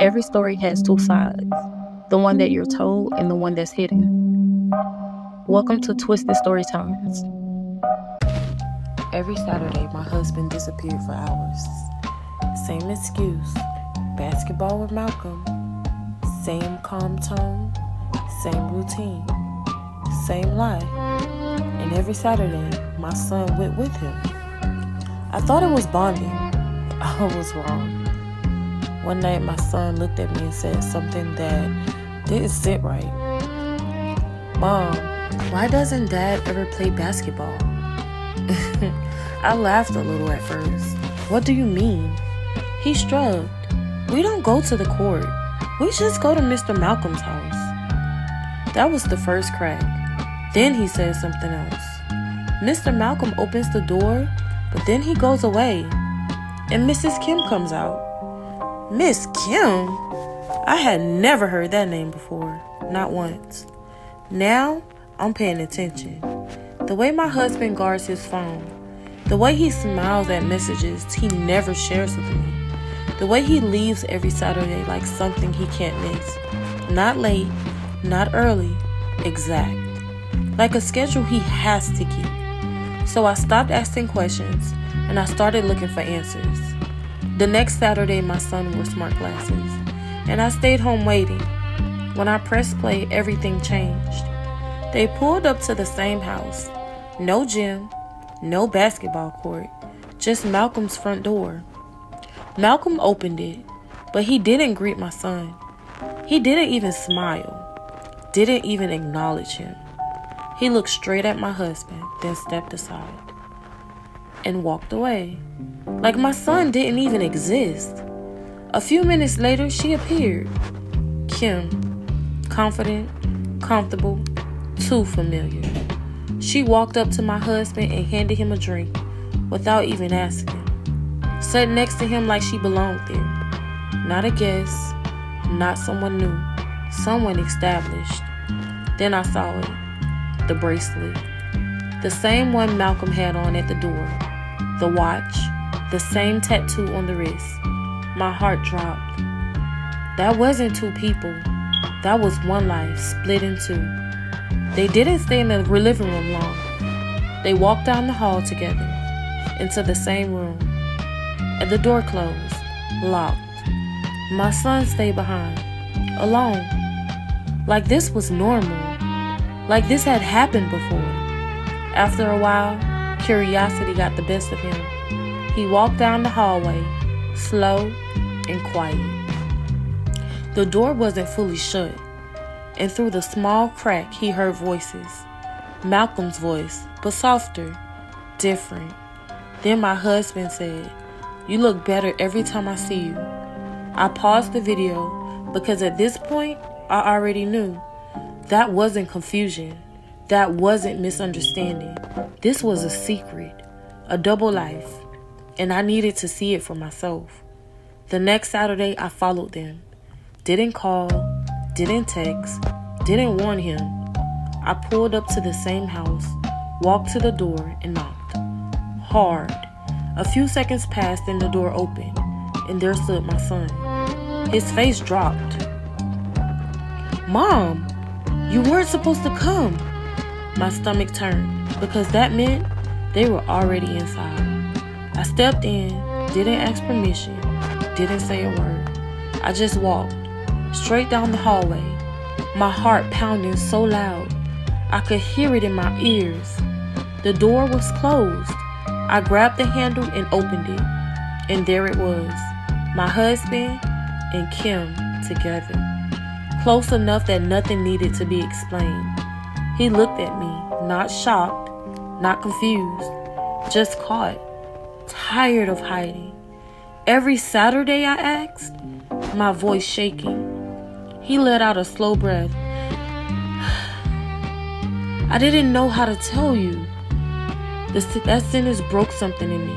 Every story has two sides, the one that you're told and the one that's hidden. Welcome to Twisted Storytimes. Every Saturday, my husband disappeared for hours. Same excuse, basketball with Malcolm. Same calm tone, same routine, same lie. And every Saturday, my son went with him. I thought it was bonding. I was wrong. One night, my son looked at me and said something that didn't sit right. "Mom, why doesn't Dad ever play basketball?" I laughed a little at first. "What do you mean?" He shrugged. "We don't go to the court. We just go to Mr. Malcolm's house." That was the first crack. Then he said something else. Mr. Malcolm opens the door, but then he goes away, and Mrs. Kim comes out. Miss Kim? I had never heard that name before, not once. Now, I'm paying attention. The way my husband guards his phone, the way he smiles at messages he never shares with me, the way he leaves every Saturday like something he can't miss. Not late, not early, exact. Like a schedule he has to keep. So I stopped asking questions and I started looking for answers. The next Saturday, my son wore smart glasses, and I stayed home waiting. When I pressed play, everything changed. They pulled up to the same house. No gym, no basketball court, just Malcolm's front door. Malcolm opened it, but he didn't greet my son. He didn't even smile, didn't even acknowledge him. He looked straight at my husband, then stepped aside and walked away, like my son didn't even exist. A few minutes later, she appeared. Kim, confident, comfortable, too familiar. She walked up to my husband and handed him a drink without even asking. Sat next to him like she belonged there. Not a guest, not someone new, someone established. Then I saw it, the bracelet, the same one Malcolm had on at the door, the watch, the same tattoo on the wrist. My heart dropped. That wasn't two people. That was one life split in two. They didn't stay in the living room long. They walked down the hall together, into the same room. And the door closed, locked. My son stayed behind, alone. Like this was normal. Like this had happened before. After a while, curiosity got the best of him. He walked down the hallway, slow and quiet. The door wasn't fully shut, and through the small crack he heard voices. Malcolm's voice, but softer, different. Then my husband said, "You look better every time I see you." I paused the video because at this point, I already knew. That wasn't confusion. That wasn't misunderstanding. This was a secret, a double life, and I needed to see it for myself. The next Saturday, I followed them. Didn't call, didn't text, didn't warn him. I pulled up to the same house, walked to the door, and knocked. Hard. A few seconds passed and the door opened, and there stood my son. His face dropped. "Mom, you weren't supposed to come." My stomach turned because that meant they were already inside. I stepped in, didn't ask permission, didn't say a word. I just walked straight down the hallway, my heart pounding so loud I could hear it in my ears. The door was closed. I grabbed the handle and opened it, and there it was, my husband and Kim together, close enough that nothing needed to be explained. He looked at me, not shocked, not confused, just caught, tired of hiding. Every Saturday, I asked, my voice shaking. He let out a slow breath. "I didn't know how to tell you." That sentence broke something in me.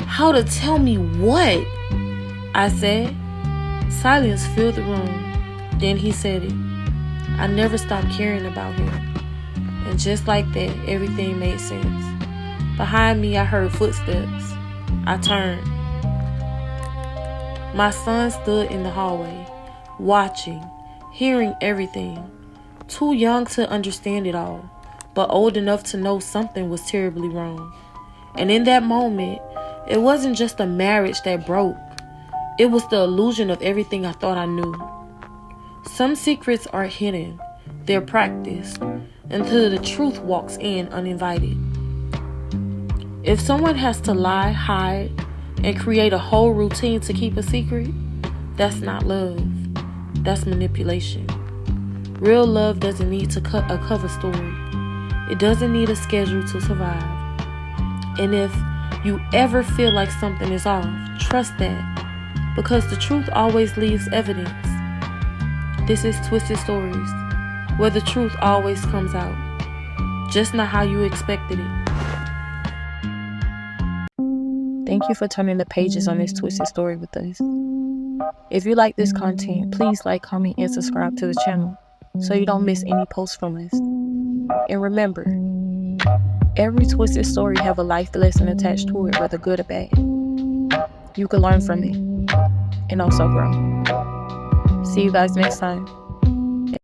"How to tell me what?" I said. Silence filled the room. Then he said it. "I never stopped caring about him." And just like that, everything made sense. Behind me, I heard footsteps. I turned. My son stood in the hallway, watching, hearing everything, too young to understand it all, but old enough to know something was terribly wrong. And in that moment, it wasn't just a marriage that broke. It was the illusion of everything I thought I knew. Some secrets are hidden, they're practiced, until the truth walks in uninvited. If someone has to lie, hide, and create a whole routine to keep a secret, that's not love. That's manipulation. Real love doesn't need to cut a cover story. It doesn't need a schedule to survive. And if you ever feel like something is off, trust that, because the truth always leaves evidence. This is Twisted Stories, where the truth always comes out, just not how you expected it. Thank you for turning the pages on this twisted story with us. If you like this content, please like, comment, and subscribe to the channel so you don't miss any posts from us. And remember, every twisted story have a life lesson attached to it, whether good or bad. You can learn from it and also grow. See you guys next time.